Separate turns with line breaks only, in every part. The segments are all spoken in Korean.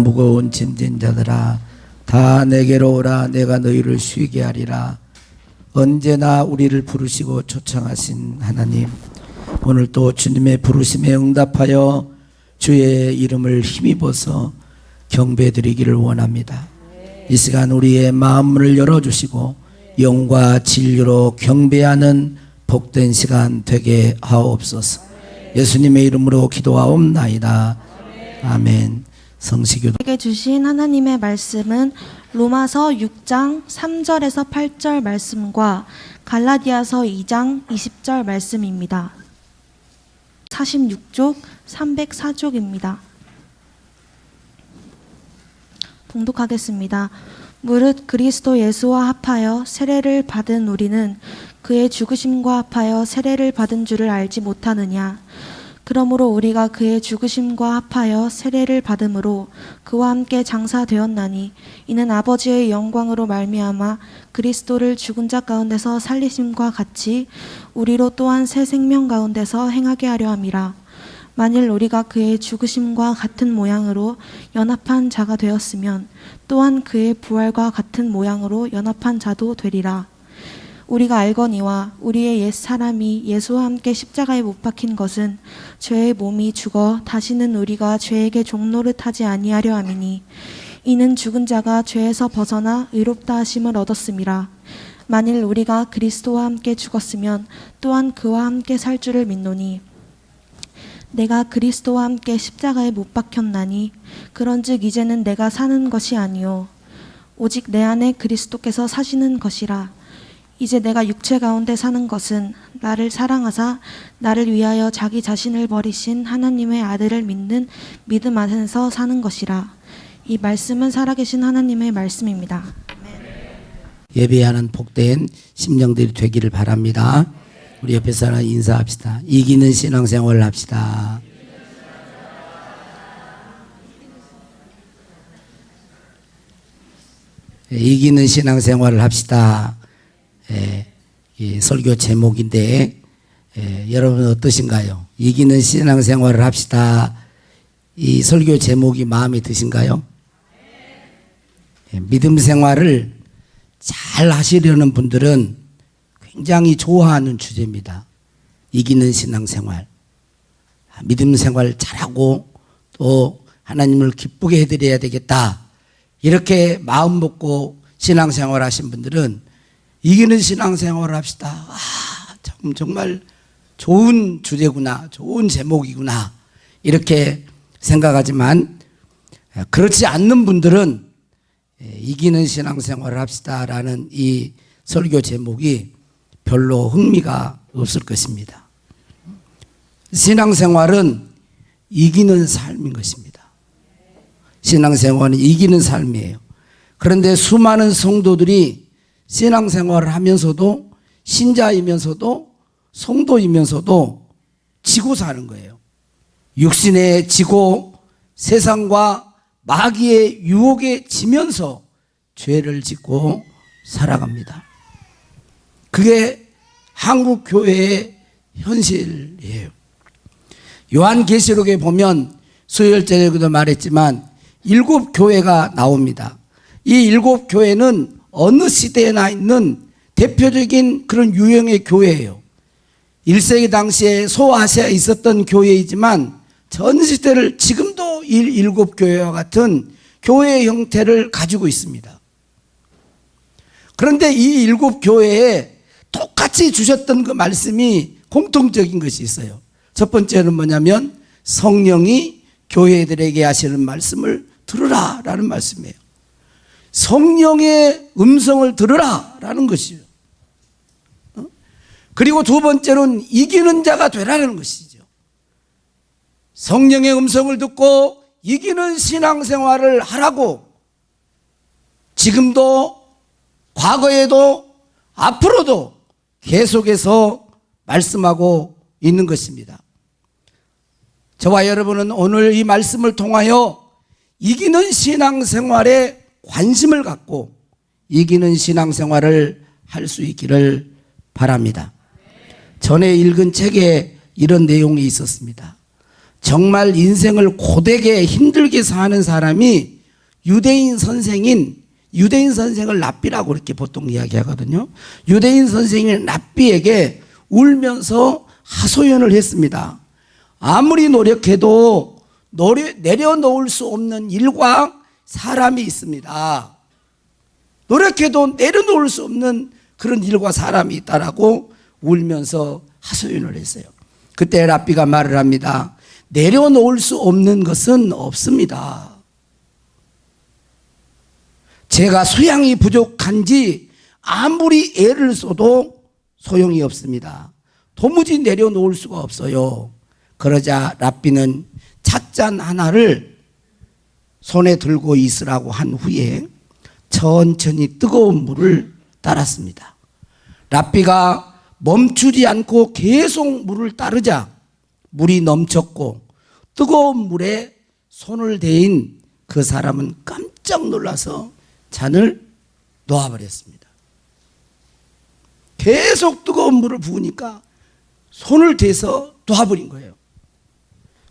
무거운 짐진 자들아 다 내게로 오라. 내가 너희를 쉬게 하리라. 언제나 우리를 부르시고 초청하신 하나님, 오늘 또 주님의 부르심에 응답하여 주의 이름을 힘입어서 경배드리기를 원합니다. 이 시간 우리의 마음을 열어주시고 영과 진리로 경배하는 복된 시간 되게 하옵소서. 예수님의 이름으로 기도하옵나이다. 아멘. 성시교도
우리에게 주신 하나님의 말씀은 로마서 6장 3절에서 8절 말씀과 갈라디아서 2장 20절 말씀입니다. 46쪽 304쪽입니다. 봉독하겠습니다. 무릇 그리스도 예수와 합하여 세례를 받은 우리는 그의 죽으심과 합하여 세례를 받은 줄을 알지 못하느냐. 그러므로 우리가 그의 죽으심과 합하여 세례를 받음으로 그와 함께 장사되었나니 이는 아버지의 영광으로 말미암아 그리스도를 죽은 자 가운데서 살리심과 같이 우리로 또한 새 생명 가운데서 행하게 하려 함이라. 만일 우리가 그의 죽으심과 같은 모양으로 연합한 자가 되었으면 또한 그의 부활과 같은 모양으로 연합한 자도 되리라. 우리가 알거니와 우리의 옛 사람이 예수와 함께 십자가에 못 박힌 것은 죄의 몸이 죽어 다시는 우리가 죄에게 종노릇하지 아니하려 함이니 이는 죽은 자가 죄에서 벗어나 의롭다 하심을 얻었음이라. 만일 우리가 그리스도와 함께 죽었으면 또한 그와 함께 살 줄을 믿노니 내가 그리스도와 함께 십자가에 못 박혔나니 그런즉 이제는 내가 사는 것이 아니요 오직 내 안에 그리스도께서 사시는 것이라. 이제 내가 육체 가운데 사는 것은 나를 사랑하사 나를 위하여 자기 자신을 버리신 하나님의 아들을 믿는 믿음 안에서 사는 것이라. 이 말씀은 살아계신 하나님의 말씀입니다.
예배하는 복된 심령들이 되기를 바랍니다. 우리 옆에 사람 인사합시다. 이기는 신앙생활을 합시다. 이기는 신앙생활을 합시다. 이 설교 제목인데 여러분 어떠신가요? 이기는 신앙생활을 합시다. 이 설교 제목이 마음에 드신가요? 믿음 생활을 잘 하시려는 분들은 굉장히 좋아하는 주제입니다. 이기는 신앙생활. 믿음 생활 잘하고 또 하나님을 기쁘게 해드려야 되겠다. 이렇게 마음 먹고 신앙생활 하신 분들은 이기는 신앙생활을 합시다. 정말 좋은 주제구나. 좋은 제목이구나. 이렇게 생각하지만 그렇지 않는 분들은 이기는 신앙생활을 합시다라는 이 설교 제목이 별로 흥미가 없을 것입니다. 신앙생활은 이기는 삶인 것입니다. 신앙생활은 이기는 삶이에요. 그런데 수많은 성도들이 신앙생활을 하면서도 신자이면서도 성도이면서도 지고 사는 거예요. 육신에 지고 세상과 마귀의 유혹에 지면서 죄를 짓고 살아갑니다. 그게 한국 교회의 현실이에요. 요한계시록에 보면 수요일절에도 말했지만 7교회가 나옵니다. 이 7교회는 어느 시대에나 있는 대표적인 그런 유형의 교회예요. 1세기 당시에 소아시아에 있었던 교회이지만 전 시대를 지금도 이 7교회와 같은 교회의 형태를 가지고 있습니다. 그런데 이 7교회에 똑같이 주셨던 그 말씀이 공통적인 것이 있어요. 첫 번째는 뭐냐면 성령이 교회들에게 하시는 말씀을 들으라 라는 말씀이에요. 성령의 음성을 들으라 라는 것이죠. 그리고 두 번째로는 이기는 자가 되라는 것이죠. 성령의 음성을 듣고 이기는 신앙생활을 하라고 지금도 과거에도 앞으로도 계속해서 말씀하고 있는 것입니다. 저와 여러분은 오늘 이 말씀을 통하여 이기는 신앙생활에 관심을 갖고 이기는 신앙생활을 할 수 있기를 바랍니다. 전에 읽은 책에 이런 내용이 있었습니다. 정말 인생을 고되게 힘들게 사는 사람이 유대인 선생을 랍비라고 이렇게 보통 이야기하거든요. 유대인 선생인 랍비에게 울면서 하소연을 했습니다. 아무리 노력해도 내려놓을 수 없는 일과 사람이 있습니다. 노력해도 내려놓을 수 없는 그런 일과 사람이 있다라고 울면서 하소연을 했어요. 그때 랍비가 말을 합니다. 내려놓을 수 없는 것은 없습니다. 제가 소양이 부족한지 아무리 애를 써도 소용이 없습니다. 도무지 내려놓을 수가 없어요. 그러자 랍비는 찻잔 하나를 손에 들고 있으라고 한 후에 천천히 뜨거운 물을 따랐습니다. 랍비가 멈추지 않고 계속 물을 따르자 물이 넘쳤고 뜨거운 물에 손을 대인 그 사람은 깜짝 놀라서 잔을 놓아버렸습니다. 계속 뜨거운 물을 부으니까 손을 대서 놓아버린 거예요.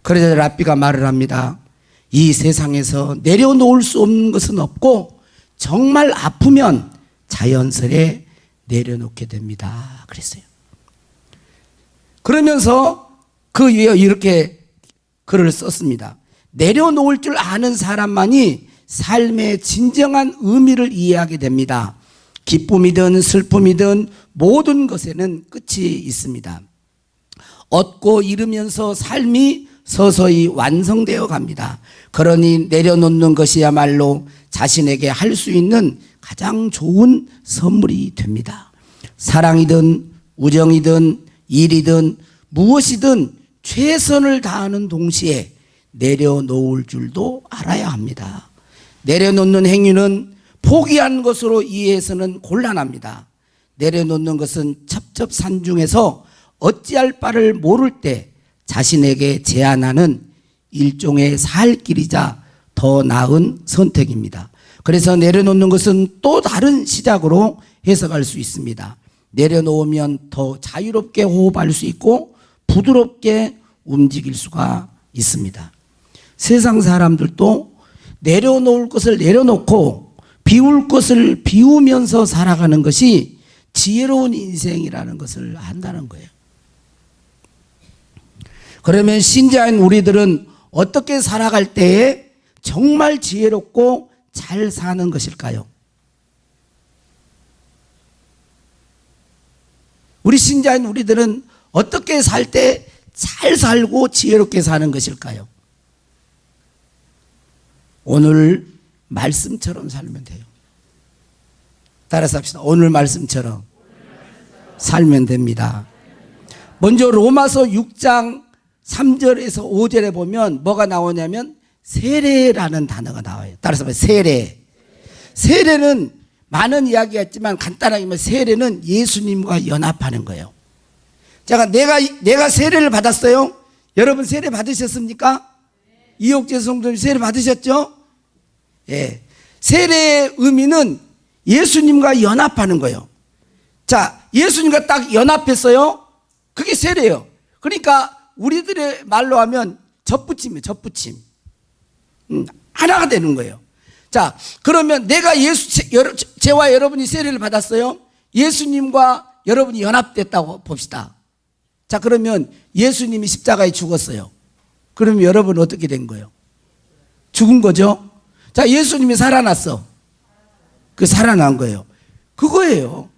그러자 랍비가 말을 합니다. 이 세상에서 내려놓을 수 없는 것은 없고 정말 아프면 자연스레 내려놓게 됩니다. 그랬어요. 그러면서 그 위에 이렇게 글을 썼습니다. 내려놓을 줄 아는 사람만이 삶의 진정한 의미를 이해하게 됩니다. 기쁨이든 슬픔이든 모든 것에는 끝이 있습니다. 얻고 잃으면서 삶이 서서히 완성되어 갑니다. 그러니 내려놓는 것이야말로 자신에게 할 수 있는 가장 좋은 선물이 됩니다. 사랑이든 우정이든 일이든 무엇이든 최선을 다하는 동시에 내려놓을 줄도 알아야 합니다. 내려놓는 행위는 포기한 것으로 이해해서는 곤란합니다. 내려놓는 것은 첩첩산중에서 어찌할 바를 모를 때 자신에게 제안하는 일종의 살 길이자 더 나은 선택입니다. 그래서 내려놓는 것은 또 다른 시작으로 해석할 수 있습니다. 내려놓으면 더 자유롭게 호흡할 수 있고 부드럽게 움직일 수가 있습니다. 세상 사람들도 내려놓을 것을 내려놓고 비울 것을 비우면서 살아가는 것이 지혜로운 인생이라는 것을 안다는 거예요. 그러면 신자인 우리들은 어떻게 살아갈 때에 정말 지혜롭고 잘 사는 것일까요? 우리 신자인 우리들은 어떻게 살 때 잘 살고 지혜롭게 사는 것일까요? 오늘 말씀처럼 살면 돼요. 따라서 합시다. 오늘 말씀처럼 살면 됩니다. 먼저 로마서 6장 3절에서 5절에 보면 뭐가 나오냐면 세례라는 단어가 나와요. 따라서 세례. 세례는 많은 이야기가 있지만 간단하게 말하면 세례는 예수님과 연합하는 거예요. 자, 내가 세례를 받았어요. 여러분 세례 받으셨습니까? 이옥재 성도님 세례 받으셨죠? 예. 세례의 의미는 예수님과 연합하는 거예요. 자, 예수님과 딱 연합했어요. 그게 세례예요. 그러니까 우리들의 말로 하면 접붙임이에요. 접붙임. 하나가 되는 거예요. 자, 그러면 내가 저와 여러분이 세례를 받았어요. 예수님과 여러분이 연합됐다고 봅시다. 자, 그러면 예수님이 십자가에 죽었어요. 그러면 여러분은 어떻게 된 거예요? 죽은 거죠? 자, 예수님이 살아났어. 그 살아난 거예요. 그거예요.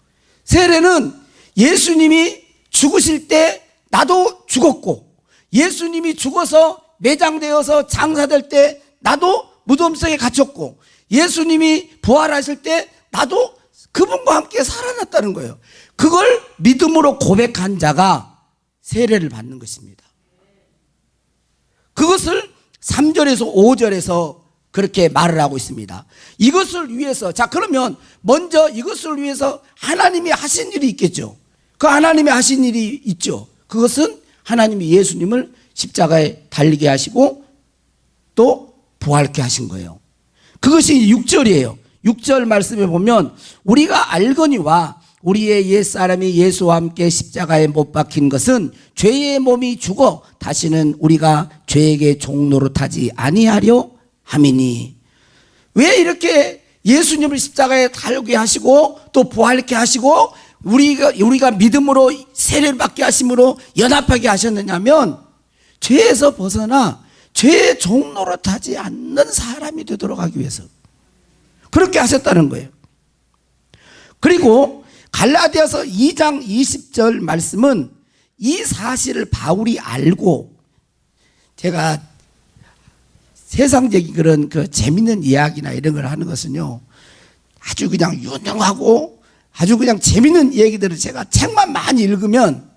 세례는 예수님이 죽으실 때 나도 죽었고, 예수님이 죽어서 매장되어서 장사될 때 나도 무덤 속에 갇혔고, 예수님이 부활하실 때 나도 그분과 함께 살아났다는 거예요. 그걸 믿음으로 고백한 자가 세례를 받는 것입니다. 그것을 3절에서 5절에서 그렇게 말을 하고 있습니다. 이것을 위해서, 자, 그러면 먼저 이것을 위해서 하나님이 하신 일이 있겠죠. 그 하나님이 하신 일이 있죠. 그것은 하나님이 예수님을 십자가에 달리게 하시고 또 부활케 하신 거예요. 그것이 6절이에요. 6절 말씀에 보면 우리가 알거니와 우리의 옛사람이 예수와 함께 십자가에 못 박힌 것은 죄의 몸이 죽어 다시는 우리가 죄에게 종노릇하지 아니하려 함이니. 왜 이렇게 예수님을 십자가에 달게 하시고 또 부활케 하시고 우리가 믿음으로 세례를 받게 하심으로 연합하게 하셨느냐면 죄에서 벗어나 죄의 종노릇하지 않는 사람이 되도록 하기 위해서 그렇게 하셨다는 거예요. 그리고 갈라디아서 2장 20절 말씀은 이 사실을 바울이 알고, 제가 세상적인 그런 재밌는 이야기나 이런 걸 하는 것은요, 아주 그냥 유능하고 아주 그냥 재밌는 얘기들을 제가 책만 많이 읽으면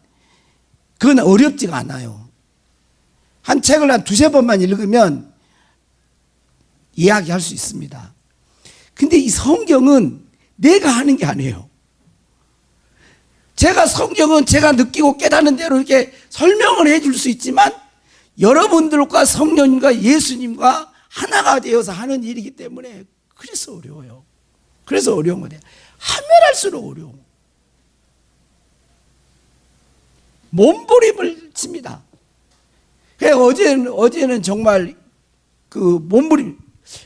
그건 어렵지가 않아요. 한 책을 한 두세 번만 읽으면 이야기할 수 있습니다. 근데 이 성경은 내가 하는 게 아니에요. 성경은 제가 느끼고 깨닫는 대로 이렇게 설명을 해줄 수 있지만 여러분들과 성령님과 예수님과 하나가 되어서 하는 일이기 때문에 그래서 어려워요. 그래서 어려운 거예요. 하면 할수록 어려워. 몸부림을 칩니다. 그래서 어제는 정말 그 몸부림.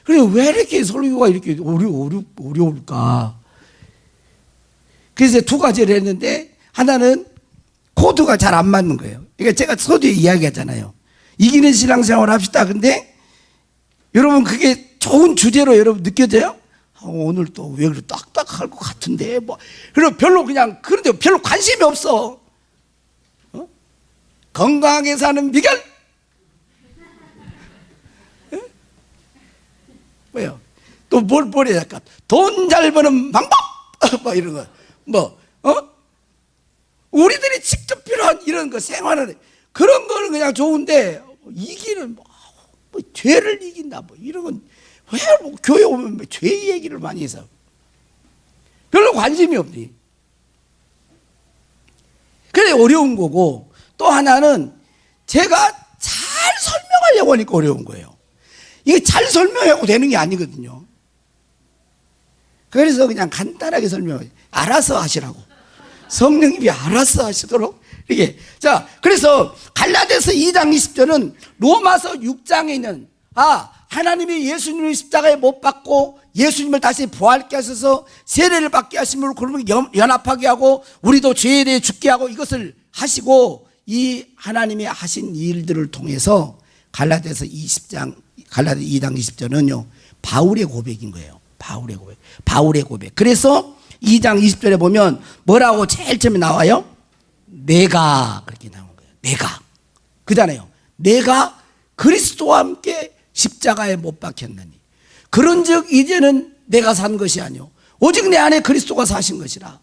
그래, 왜 이렇게 설교가 이렇게 어려울까? 그래서 두 가지를 했는데, 하나는 코드가 잘 안 맞는 거예요. 그러니까 제가 서두에 이야기했잖아요. 이기는 신앙생활 합시다. 근데 여러분 그게 좋은 주제로 여러분 느껴져요? 오늘 또 왜 그렇게 딱딱할 것 같은데 그리고 그런데 별로 관심이 없어. 건강하게 사는 비결? 뭐요? 또 뭘 해야 할까? 돈 잘 버는 방법? 이런 거. 우리들이 직접 필요한 이런 거 생활을, 그런 거는 그냥 좋은데, 이기는, 죄를 이긴다, 이런 건, 왜 교회 오면 죄 얘기를 많이 해서. 별로 관심이 없니. 그래, 어려운 거고, 또 하나는 제가 잘 설명하려고 하니까 어려운 거예요. 이게 잘 설명하고 되는 게 아니거든요. 그래서 그냥 간단하게 설명해요. 알아서 하시라고. 성령님이 알아서 하시도록 이렇게. 자, 그래서 갈라디아서 2장 20절은 로마서 6장에 있는 하나님이 예수님을 십자가에 못 박고 예수님을 다시 부활케 하셔서 세례를 받게 하심으로 그러면 연합하게 하고 우리도 죄에 대해 죽게 하고 이것을 하시고, 이 하나님이 하신 일들을 통해서 갈라디아서 2장 20절은요 바울의 고백인 거예요. 바울의 고백. 그래서 2장 20절에 보면 뭐라고 제일 처음에 나와요? 내가, 그렇게 나온 거예요. 내가. 그잖아요. 내가 그리스도와 함께 십자가에 못 박혔느니 그런즉 이제는 내가 산 것이 아니오 오직 내 안에 그리스도가 사신 것이라.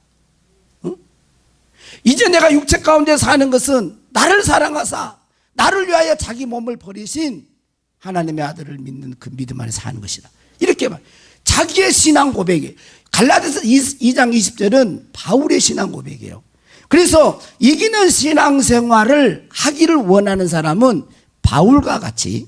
이제 내가 육체 가운데 사는 것은 나를 사랑하사 나를 위하여 자기 몸을 버리신 하나님의 아들을 믿는 그 믿음 안에 사는 것이다. 이렇게 말. 자기의 신앙 고백이에요. 갈라디아서 2장 20절은 바울의 신앙 고백이에요. 그래서 이기는 신앙생활을 하기를 원하는 사람은 바울과 같이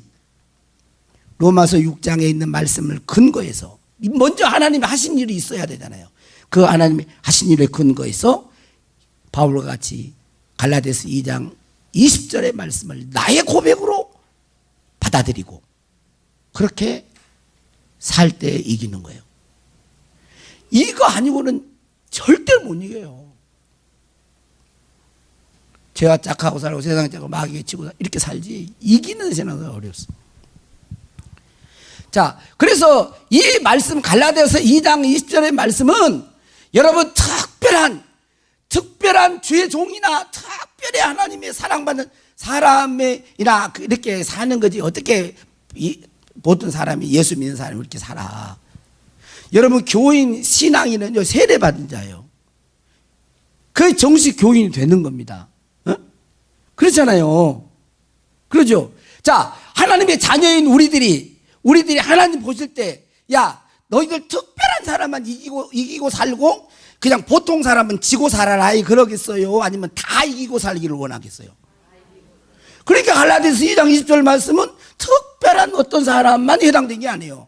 로마서 6장에 있는 말씀을 근거해서, 먼저 하나님이 하신 일이 있어야 되잖아요. 그 하나님이 하신 일에 근거해서 바울과 같이 갈라디아서 2장 20절의 말씀을 나의 고백으로 받아들이고 그렇게 살 때 이기는 거예요. 이거 아니고는 절대 못 이겨요. 죄가 짝하고 살고 세상에 짝하고 마귀에 치고 이렇게 살지 이기는 신앙은 어렵습니다. 자, 그래서 이 말씀 갈라디아서 2장 20절의 말씀은 여러분 특별한 주의 종이나 특별히 하나님의 사랑받는 사람이나 이렇게 사는 거지 어떻게 모든 사람이 예수 믿는 사람이 이렇게 살아. 여러분 교인 신앙인은요 세례받은 자예요. 그 정식 교인이 되는 겁니다. 그렇잖아요. 그러죠. 자, 하나님의 자녀인 우리들이 하나님 보실 때, 야, 너희들 특별한 사람만 이기고 살고 그냥 보통 사람은 지고 살아라 그러겠어요? 아니면 다 이기고 살기를 원하겠어요? 그러니까 갈라디아서 2장 20절 말씀은 특별한 어떤 사람만 해당된 게 아니에요.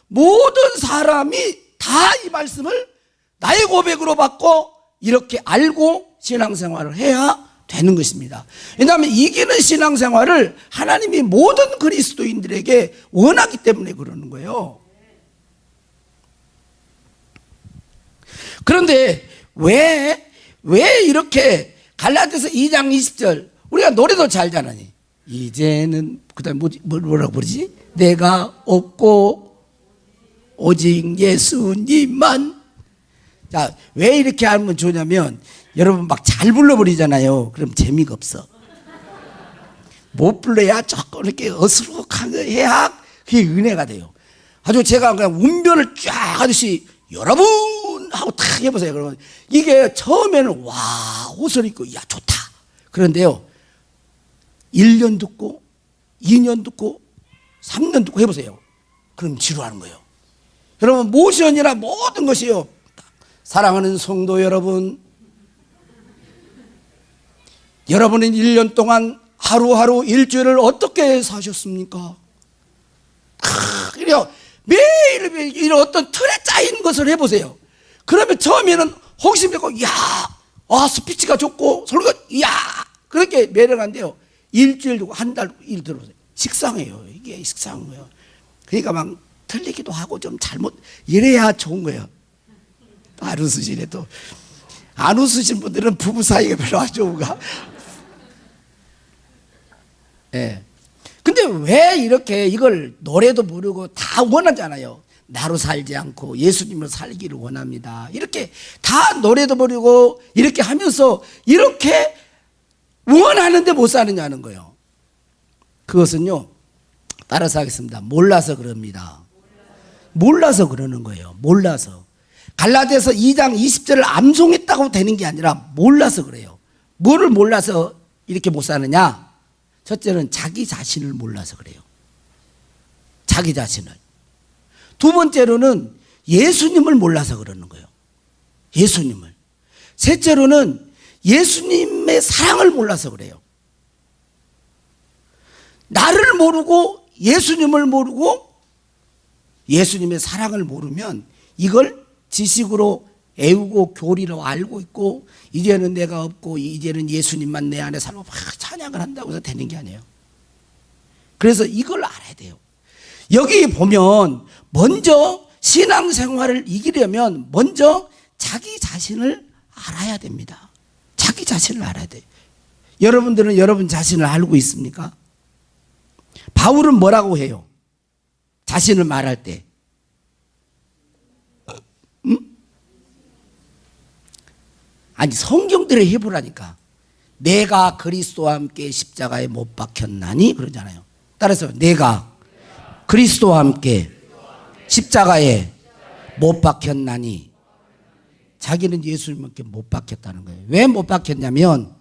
모든 사람이 다 이 말씀을 나의 고백으로 받고 이렇게 알고 신앙생활을 해야 되는 것입니다. 왜냐하면 이기는 신앙생활을 하나님이 모든 그리스도인들에게 원하기 때문에 그러는 거예요. 그런데 왜 이렇게 갈라디아서 2장 20절 우리가 노래도 잘 잘하니 이제는 그다음에 뭐라고 부르지? 내가 없고 오직 예수님만. 자, 왜 이렇게 하면 좋냐면 여러분 막 잘 불러버리잖아요. 그럼 재미가 없어. 못 불러야 조금 이렇게 어수룩하게 해야 그게 은혜가 돼요. 아주 제가 그냥 운변을 쫙 하듯이 여러분 하고 탁 해보세요. 그러면 이게 처음에는 와 옷을 입고 야 좋다. 그런데요 1년 듣고 2년 듣고 3년 듣고 해보세요. 그럼 지루하는 거예요. 여러분 모션이나 모든 것이요. 사랑하는 성도 여러분, 여러분은 1년 동안 하루하루 일주일을 어떻게 사셨습니까? 그래요. 매일 이런 어떤 틀에 짜인 것을 해보세요. 그러면 처음에는 호기심 있고 스피치가 좋고 설교가 그렇게 매력한데요. 일주일 두고 한 달 일 들어보세요. 식상해요. 이게 식상해요. 그러니까 막 틀리기도 하고 좀 잘못 이래야 좋은 거예요. 안 웃으시네 또. 안 웃으신 분들은 부부 사이가 별로 안 좋은가? 예. 근데 왜 이렇게 이걸 노래도 부르고 다 원하잖아요. 나로 살지 않고 예수님으로 살기를 원합니다. 이렇게 다 노래도 부르고 이렇게 하면서 이렇게 원하는데 못 사느냐는 거예요. 그것은요, 따라서 하겠습니다. 몰라서 그럽니다. 몰라서 그러는 거예요. 몰라서. 갈라디아서 2장 20절을 암송했다고 되는 게 아니라 몰라서 그래요. 뭐를 몰라서 이렇게 못 사느냐? 첫째는 자기 자신을 몰라서 그래요. 자기 자신을. 두 번째로는 예수님을 몰라서 그러는 거예요. 예수님을. 셋째로는 예수님의 사랑을 몰라서 그래요. 나를 모르고 예수님을 모르고 예수님의 사랑을 모르면 이걸 지식으로 애우고 교리로 알고 있고 이제는 내가 없고 이제는 예수님만 내 안에 살고 막 찬양을 한다고 해서 되는 게 아니에요. 그래서 이걸 알아야 돼요. 여기 보면 먼저 신앙생활을 이기려면 먼저 자기 자신을 알아야 됩니다. 자기 자신을 알아야 돼요. 여러분들은 여러분 자신을 알고 있습니까? 바울은 뭐라고 해요? 자신을 말할 때 아니 성경대로 해보라니까. 내가 그리스도와 함께 십자가에 못 박혔나니 그러잖아요. 따라서 내가 그리스도와 함께 십자가에 못 박혔나니. 자기는 예수님께 못 박혔다는 거예요. 왜 못 박혔냐면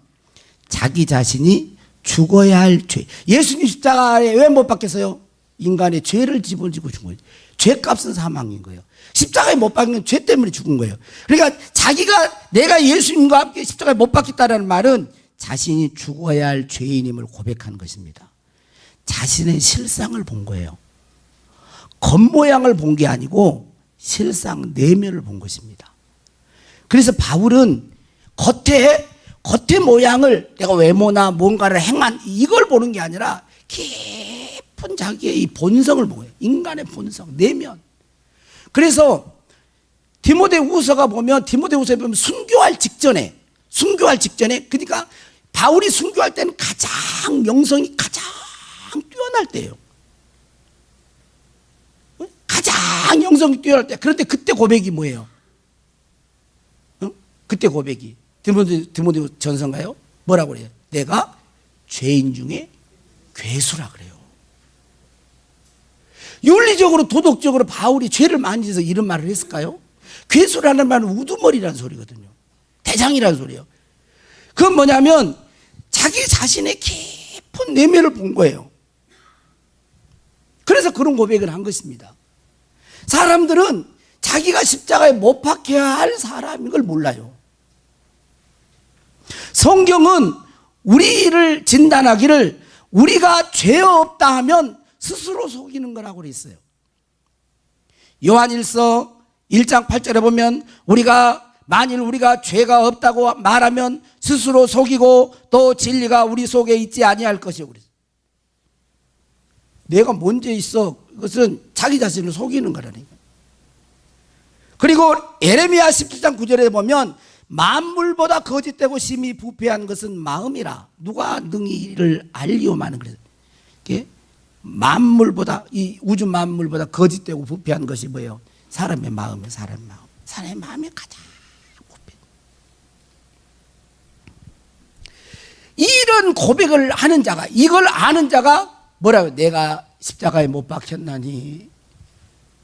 자기 자신이 죽어야 할 죄. 예수님 십자가에 왜 못 박혔어요? 인간의 죄를 집어지고 죽은 거예요. 죄값은 사망인 거예요. 십자가에 못 박힌 죄 때문에 죽은 거예요. 그러니까 자기가 내가 예수님과 함께 십자가에 못 박혔다는 말은 자신이 죽어야 할 죄인임을 고백한 것입니다. 자신의 실상을 본 거예요. 겉모양을 본 게 아니고 실상 내면을 본 것입니다. 그래서 바울은 겉의 모양을 내가 외모나 뭔가를 행한 이걸 보는 게 아니라 깊은 자기의 이 본성을 보고요. 인간의 본성, 내면. 그래서 디모데후서가 보면 디모데후서에 보면 순교할 직전에 그러니까 바울이 순교할 때는 가장 영성이 가장 뛰어날 때예요. 가장 영성이 뛰어날 때. 그런데 그때 고백이 뭐예요? 그때 고백이 디모데 전서인가요? 뭐라고 그래요? 내가 죄인 중에 괴수라 그래요. 윤리적으로 도덕적으로 바울이 죄를 많이 해서 이런 말을 했을까요? 괴수라는 말은 우두머리라는 소리거든요. 대장이라는 소리예요. 그건 뭐냐면 자기 자신의 깊은 내면을 본 거예요. 그래서 그런 고백을 한 것입니다. 사람들은 자기가 십자가에 못 박혀야 할 사람인 걸 몰라요. 성경은 우리를 진단하기를 우리가 죄 없다 하면 스스로 속이는 거라고 그랬어요. 요한일서 1장 8절에 보면 우리가 만일 우리가 죄가 없다고 말하면 스스로 속이고 또 진리가 우리 속에 있지 아니할 것이요. 그래서 내가 먼저 있어. 그것은 자기 자신을 속이는 거라니까. 그리고 예레미야 17장 9절에 보면 만물보다 거짓되고 심히 부패한 것은 마음이라 누가 능히 이를 알리오마는. 그래서 만물보다, 이 우주 만물보다 거짓되고 부패한 것이 뭐예요? 사람의 마음이에요. 사람의 마음. 사람의 마음이 가장 부패. 이런 고백을 하는 자가, 이걸 아는 자가 뭐라고? 내가 십자가에 못 박혔나니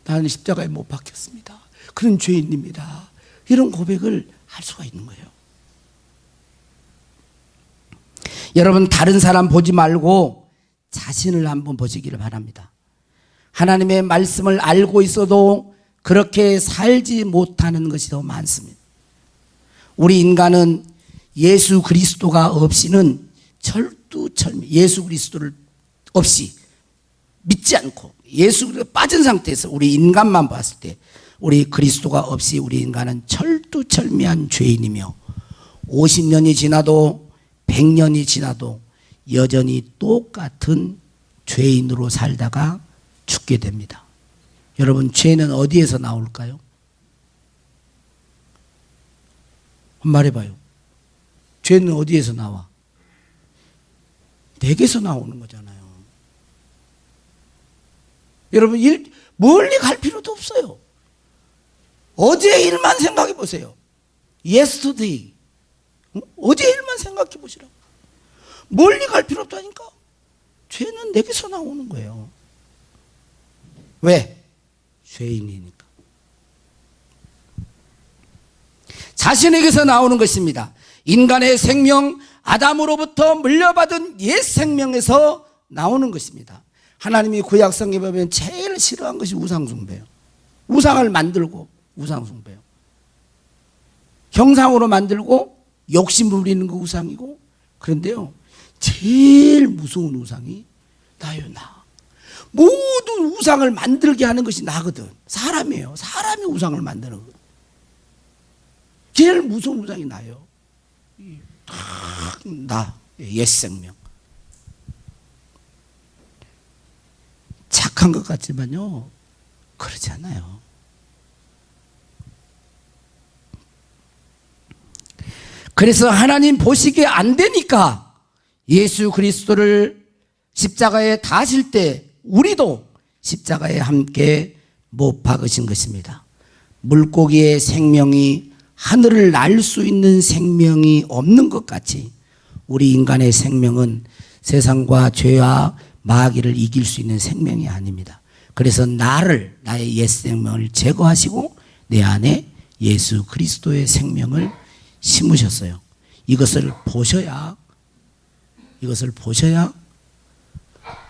나는 십자가에 못 박혔습니다. 그런 죄인입니다. 이런 고백을 할 수가 있는 거예요. 여러분, 다른 사람 보지 말고 자신을 한번 보시기를 바랍니다. 하나님의 말씀을 알고 있어도 그렇게 살지 못하는 것이 더 많습니다. 우리 인간은 예수 그리스도가 없이는 철두철미, 예수 그리스도를 없이 믿지 않고 예수 그리스도에 빠진 상태에서 우리 인간만 봤을 때 우리 그리스도가 없이 우리 인간은 철두철미한 죄인이며 50년이 지나도 100년이 지나도 여전히 똑같은 죄인으로 살다가 죽게 됩니다. 여러분, 죄는 어디에서 나올까요? 말해봐요. 죄는 어디에서 나와? 내게서 나오는 거잖아요. 여러분, 멀리 갈 필요도 없어요. 어제 일만 생각해 보세요. Yesterday. 어제 일만 생각해 보시라고. 멀리 갈 필요 없다니까. 죄는 내게서 나오는 거예요. 왜? 죄인이니까. 자신에게서 나오는 것입니다. 인간의 생명, 아담으로부터 물려받은 옛 생명에서 나오는 것입니다. 하나님이 구약성경에 보면 제일 싫어한 것이 우상숭배예요. 우상을 만들고 우상숭배예요. 형상으로 만들고 욕심 부리는 거 우상이고. 그런데요, 제일 무서운 우상이 나요, 나. 모든 우상을 만들게 하는 것이 나거든. 사람이에요. 사람이 우상을 만드는 거. 제일 무서운 우상이 나요. 나, 옛 생명. 착한 것 같지만요, 그렇지 않아요. 그래서 하나님 보시기에 안 되니까 예수 그리스도를 십자가에 다실 때 우리도 십자가에 함께 못 박으신 것입니다. 물고기의 생명이 하늘을 날 수 있는 생명이 없는 것 같이 우리 인간의 생명은 세상과 죄와 마귀를 이길 수 있는 생명이 아닙니다. 그래서 나의 옛 생명을 제거하시고 내 안에 예수 그리스도의 생명을 심으셨어요. 이것을 보셔야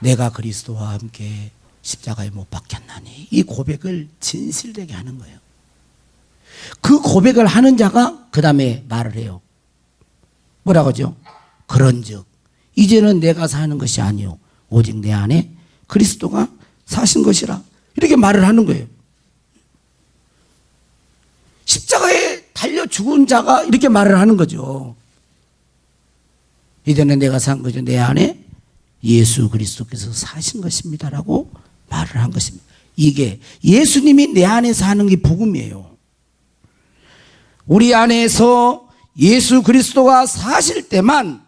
내가 그리스도와 함께 십자가에 못 박혔나니, 이 고백을 진실되게 하는 거예요. 그 고백을 하는 자가 그 다음에 말을 해요. 뭐라고 하죠? 그런즉 이제는 내가 사는 것이 아니요 오직 내 안에 그리스도가 사신 것이라, 이렇게 말을 하는 거예요. 십자가에 달려 죽은 자가 이렇게 말을 하는 거죠. 이제는 내가 산 것이 내 안에 예수 그리스도께서 사신 것입니다라고 말을 한 것입니다. 이게 예수님이 내 안에 사는 게 복음이에요. 우리 안에서 예수 그리스도가 사실 때만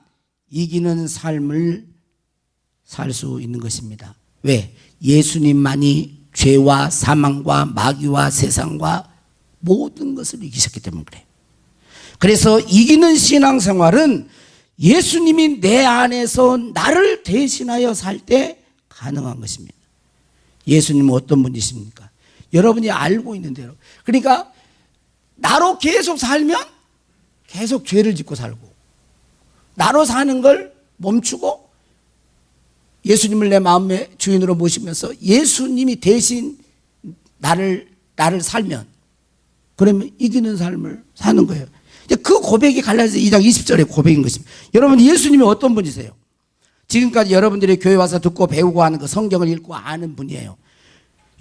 이기는 삶을 살 수 있는 것입니다. 왜? 예수님만이 죄와 사망과 마귀와 세상과 모든 것을 이기셨기 때문에 그래요. 그래서 이기는 신앙생활은 예수님이 내 안에서 나를 대신하여 살 때 가능한 것입니다. 예수님은 어떤 분이십니까? 여러분이 알고 있는 대로. 그러니까 나로 계속 살면 계속 죄를 짓고 살고, 나로 사는 걸 멈추고 예수님을 내 마음의 주인으로 모시면서 예수님이 대신 나를 살면, 그러면 이기는 삶을 사는 거예요. 그 고백이 갈라져서 2장 20절의 고백인 것입니다. 여러분, 예수님이 어떤 분이세요? 지금까지 여러분들이 교회 와서 듣고 배우고 하는 그 성경을 읽고 아는 분이에요.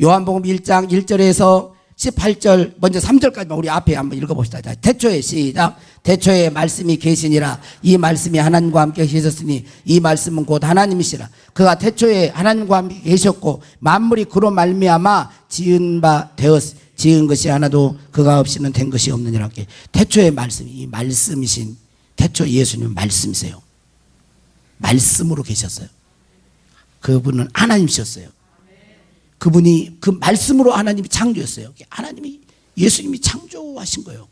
요한복음 1장 1절에서 18절 먼저 3절까지만 우리 앞에 한번 읽어봅시다. 자, 태초에 시작. 태초에 말씀이 계시니라. 이 말씀이 하나님과 함께 계셨으니 이 말씀은 곧 하나님이시라. 그가 태초에 하나님과 함께 계셨고 만물이 그로 말미암아 지은 것이 하나도 그가 없이는 된 것이 없느니라. 태초의 말씀이 이 말씀이신 태초 예수님은 말씀이세요. 말씀으로 계셨어요. 그분은 하나님이셨어요. 그분이 그 말씀으로 하나님이 창조했어요. 하나님이 예수님이 창조하신 거예요.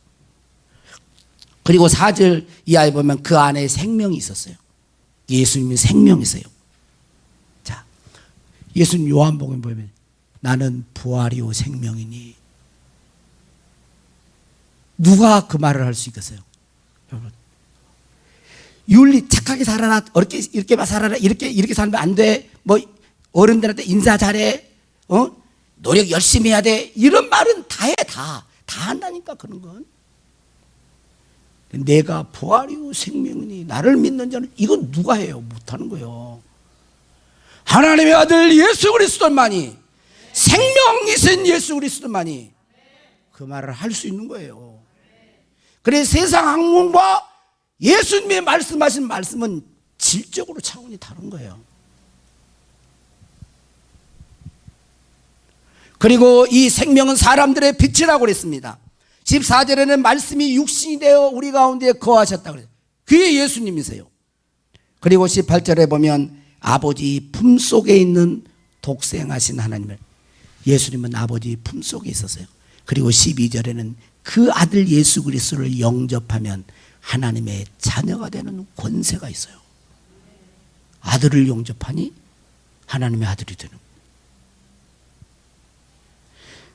그리고 4절 이하에 보면 그 안에 생명이 있었어요. 예수님이 생명이세요. 자, 예수님 요한복음에 보면 나는 부활이요 생명이니. 누가 그 말을 할 수 있겠어요? 여러분, 윤리 착하게 살아라, 이렇게만 살아라, 이렇게 살면 안 돼. 뭐 어른들한테 인사 잘해. 노력 열심히 해야 돼. 이런 말은 다 해, 다 한다니까, 그런 건. 내가 부활이요 생명이니 나를 믿는 자는 이건 누가 해요? 못하는 거예요. 하나님의 아들 예수 그리스도만이, 생명이신 예수 그리스도만이 그 말을 할 수 있는 거예요. 그래서 세상 학문과 예수님의 말씀하신 말씀은 질적으로 차원이 다른 거예요. 그리고 이 생명은 사람들의 빛이라고 그랬습니다. 14절에는 말씀이 육신이 되어 우리 가운데 거하셨다고 그랬어요. 그게 예수님이세요. 그리고 18절에 보면 아버지 품속에 있는 독생하신 하나님을, 예수님은 아버지 품속에 있었어요. 그리고 12절에는 그 아들 예수 그리스도를 영접하면 하나님의 자녀가 되는 권세가 있어요. 아들을 영접하니 하나님의 아들이 되는 거예요.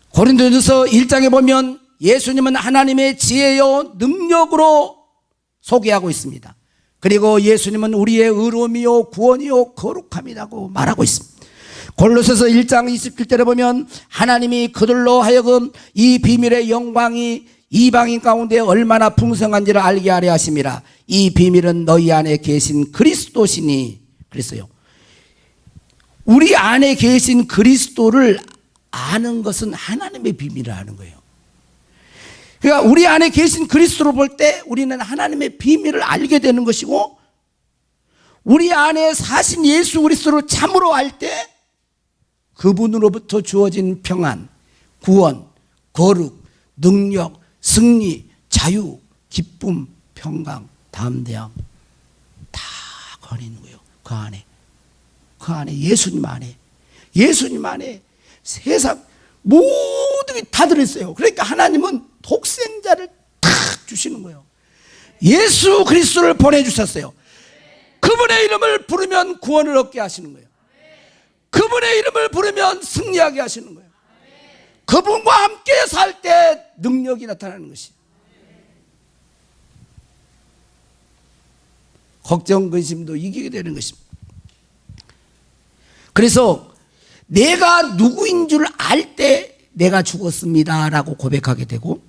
고린도전서 1장에 보면 예수님은 하나님의 지혜요 능력으로 소개하고 있습니다. 그리고 예수님은 우리의 의로움이요 구원이요 거룩함이라고 말하고 있습니다. 골로새서 1장 27절에 보면 하나님이 그들로 하여금 이 비밀의 영광이 이방인 가운데 얼마나 풍성한지를 알게 하려 하심이라. 이 비밀은 너희 안에 계신 그리스도시니. 그랬어요. 우리 안에 계신 그리스도를 아는 것은 하나님의 비밀을 아는 거예요. 그러니까 우리 안에 계신 그리스도를 볼 때 우리는 하나님의 비밀을 알게 되는 것이고, 우리 안에 사신 예수 그리스도를 참으로 알 때 그분으로부터 주어진 평안, 구원, 거룩, 능력, 승리, 자유, 기쁨, 평강, 담대함 다 거기 있는 거예요. 그 안에 예수님 안에 세상 모든 게 다 들어있어요. 그러니까 하나님은 독생자를 탁 주시는 거예요. 예수 그리스도를 보내주셨어요. 그분의 이름을 부르면 구원을 얻게 하시는 거예요. 그분의 이름을 부르면 승리하게 하시는 거예요. 그분과 함께 살 때 능력이 나타나는 것이에요. 걱정, 근심도 이기게 되는 것입니다. 그래서 내가 누구인 줄 알 때 내가 죽었습니다 라고 고백하게 되고,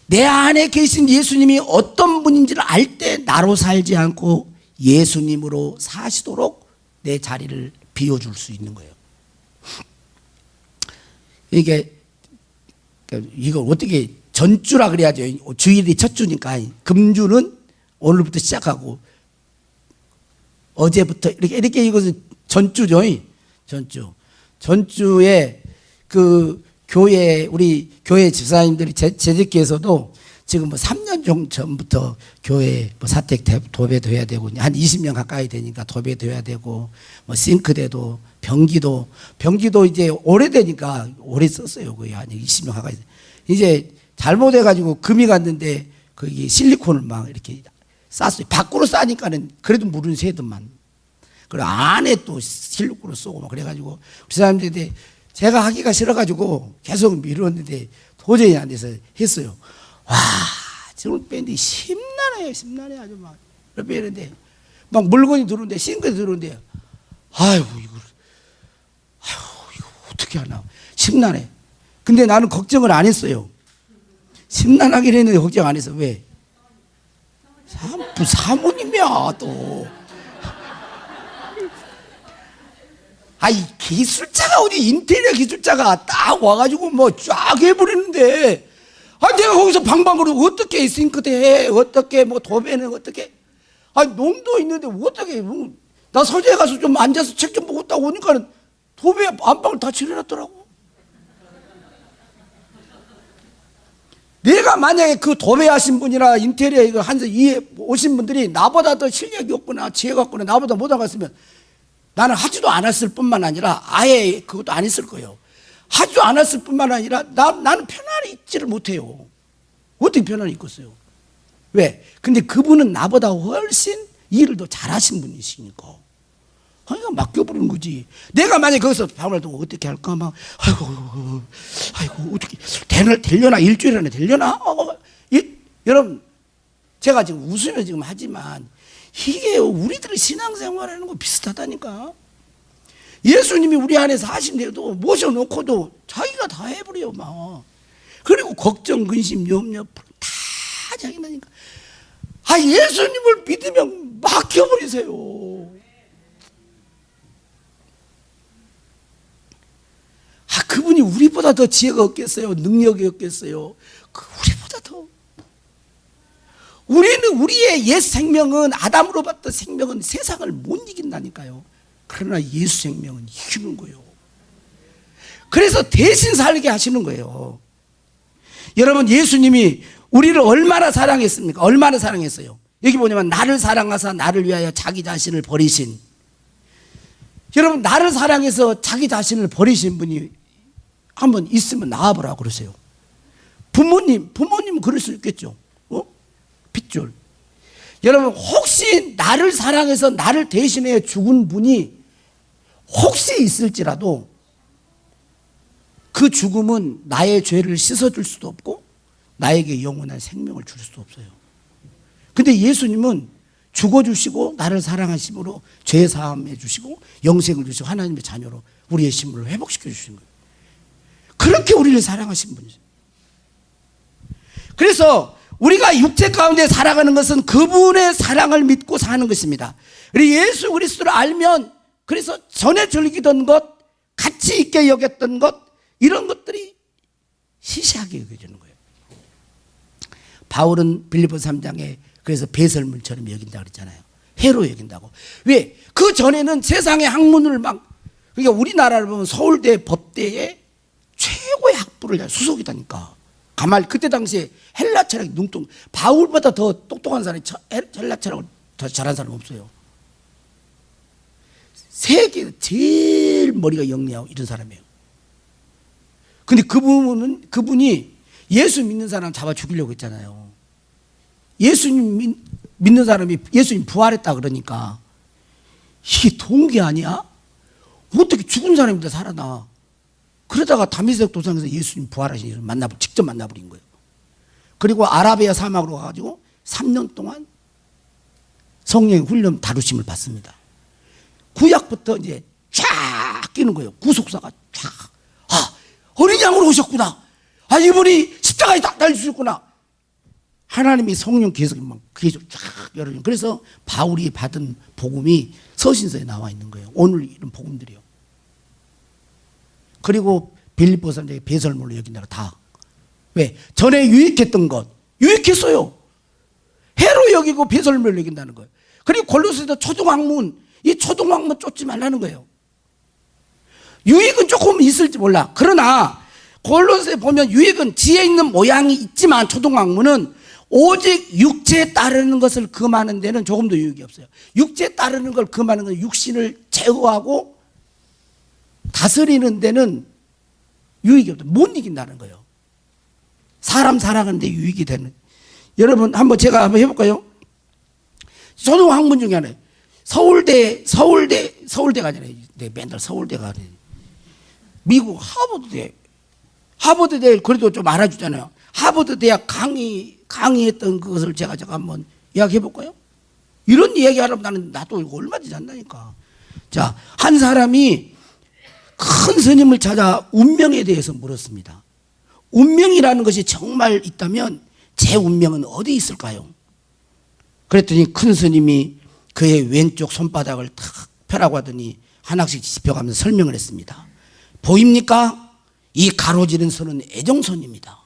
내 안에 계신 예수님이 어떤 분인지를 알 때 나로 살지 않고 예수님으로 사시도록 내 자리를 비워줄 수 있는 거예요. 이걸 어떻게 전주라 그래야죠. 주일이 첫 주니까. 금주는 오늘부터 시작하고 어제부터 이렇게 이것은 전주죠. 전주에 그 교회, 우리 교회 집사님들이 재직기에서도 지금 뭐 3년 전부터 교회 뭐 사택 도배도 해야 되고, 한 20년 가까이 되니까 도배도 해야 되고, 뭐 싱크대도, 변기도 이제 오래되니까 오래 썼어요. 거의 한 20년 가까이. 이제 잘못해가지고 금이 갔는데 거기 실리콘을 막 이렇게 쌌어요. 밖으로 싸니까는 그래도 물은 새더만. 그리고 안에 또 실리콘을 쏘고 막 그래가지고 그 사람들이 제가 하기가 싫어가지고 계속 미뤘는데 도저히 안 돼서 했어요. 와, 지금 밴드 심란해 아주 막. 이렇게 했는데 막 물건이 들어오는데, 싱크대 들어오는데, 아이고 이거 어떻게 하나 심란해. 근데 나는 걱정을 안 했어요. 심란하긴 했는데 걱정 안 했어. 왜? 사모님이야 또. 아이 기술자가 어디 인테리어 기술자가 딱 와가지고 뭐 쫙 해버리는데, 아 내가 거기서 방방으로 어떻게 싱크대 어떻게 뭐 도배는 어떻게, 아 농도 있는데 어떻게 나 서재에 가서 좀 앉아서 책 좀 보고 딱 오니까는 도배 안방을 다 칠해놨더라고. 내가 만약에 그 도배하신 분이나 인테리어 이거 오신 분들이 나보다 더 실력이 없거나 지혜가 없거나 나보다 못 알았으면 나는 하지도 않았을 뿐만 아니라 아예 그것도 안 했을 거예요. 하지도 않았을 뿐만 아니라 나는 편안히 있지를 못해요. 어떻게 편안히 있겠어요? 왜? 근데 그분은 나보다 훨씬 일을 더 잘하신 분이시니까 그러니까 맡겨버리는 거지. 내가 만약에 거기서 밥을 두고 어떻게 할까 막 아이고 어떻게 되려나, 일주일 안에 되려나. 여러분 제가 지금 웃으며 지금 하지만 이게 우리들의 신앙생활하는 거 비슷하다니까. 예수님이 우리 안에 사신데도 모셔놓고도 자기가 다 해버려요 막. 그리고 걱정, 근심, 염려 다 자기나니까. 아 예수님을 믿으면 맡겨버리세요. 아 그분이 우리보다 더 지혜가 없겠어요? 능력이 없겠어요? 우리보다 더. 우리의 옛 생명은, 아담으로 봤던 생명은 세상을 못 이긴다니까요. 그러나 예수 생명은 이기는 거예요. 그래서 대신 살게 하시는 거예요. 여러분 예수님이 우리를 얼마나 사랑했습니까? 얼마나 사랑했어요? 여기 보냐면 나를 사랑하사 나를 위하여 자기 자신을 버리신. 여러분 나를 사랑해서 자기 자신을 버리신 분이 한번 있으면 나와보라고 그러세요. 부모님은 그럴 수 있겠죠. 핏줄. 여러분 혹시 나를 사랑해서 나를 대신해 죽은 분이 혹시 있을지라도 그 죽음은 나의 죄를 씻어줄 수도 없고 나에게 영원한 생명을 줄 수도 없어요. 근데 예수님은 죽어주시고 나를 사랑하심으로 죄 사함해 주시고 영생을 주시고 하나님의 자녀로 우리의 신분을 회복시켜 주신 거예요. 그렇게 우리를 사랑하신 분이죠. 그래서 우리가 육체 가운데 살아가는 것은 그분의 사랑을 믿고 사는 것입니다. 우리 예수 그리스도를 알면 그래서 전에 즐기던 것, 가치 있게 여겼던 것, 이런 것들이 시시하게 여겨지는 거예요. 바울은 빌립보서 3장에 그래서 배설물처럼 여긴다 그랬잖아요. 해로 여긴다고. 왜? 그 전에는 세상의 학문을 막, 그러니까 우리나라를 보면 서울대 법대에 최고의 학부를 수석이다니까. 가말 그때 당시에 헬라 철학이 능통. 바울보다 더 똑똑한 사람이 헬라 철학을 더 잘한 사람 없어요. 세계 제일 머리가 영리하고 이런 사람이에요. 근데 그분이 예수 믿는 사람 잡아 죽이려고 했잖아요. 예수님 믿는 사람이 예수님 부활했다 그러니까 이게 동기 아니야? 어떻게 죽은 사람인데 살아나? 그러다가 다메섹 도상에서 예수님 부활하신 직접 만나버린 거예요. 그리고 아라비아 사막으로 가가지고 3년 동안 성령 훈련 다루심을 받습니다. 구약부터 이제 쫙 끼는 거예요. 구속사가 쫙. 아, 어린 양으로 오셨구나. 아, 이분이 십자가에 다 달리셨구나. 하나님이 성령 계속 쫙 열어주는. 그래서 바울이 받은 복음이 서신서에 나와 있는 거예요. 오늘 이런 복음들이요. 그리고 빌립보서 3장에 배설물로 여긴다고 다. 왜? 전에 유익했던 것 유익했어요. 해로 여기고 배설물로 여긴다는 거예요. 그리고 골로새서 초등학문, 이 초등학문 쫓지 말라는 거예요. 유익은 조금 있을지 몰라. 그러나 골로새 보면 유익은 지혜 있는 모양이 있지만 초등학문은 오직 육체에 따르는 것을 금하는 데는 조금도 유익이 없어요. 육체에 따르는 걸 금하는 건 육신을 제어하고 다스리는 데는 유익이 없다. 못 이긴다는 거예요. 사람 살아가는데 유익이 되는. 여러분 한번 제가 한번 해볼까요? 초등학문 중에 하나. 서울대가 아니라 맨날 서울대가 아니라 미국 하버드대 그래도 좀 알아주잖아요. 하버드 대학 강의했던 그것을 제가 한번 이야기해 볼까요? 이런 이야기 하려면 나도 이거 얼마든지 안다니까. 자, 한 사람이 큰 스님을 찾아 운명에 대해서 물었습니다. 운명이라는 것이 정말 있다면 제 운명은 어디 있을까요? 그랬더니 큰 스님이 그의 왼쪽 손바닥을 탁 펴라고 하더니 하나씩 짚어가면서 설명을 했습니다. 보입니까? 이 가로지른 선은 애정선입니다.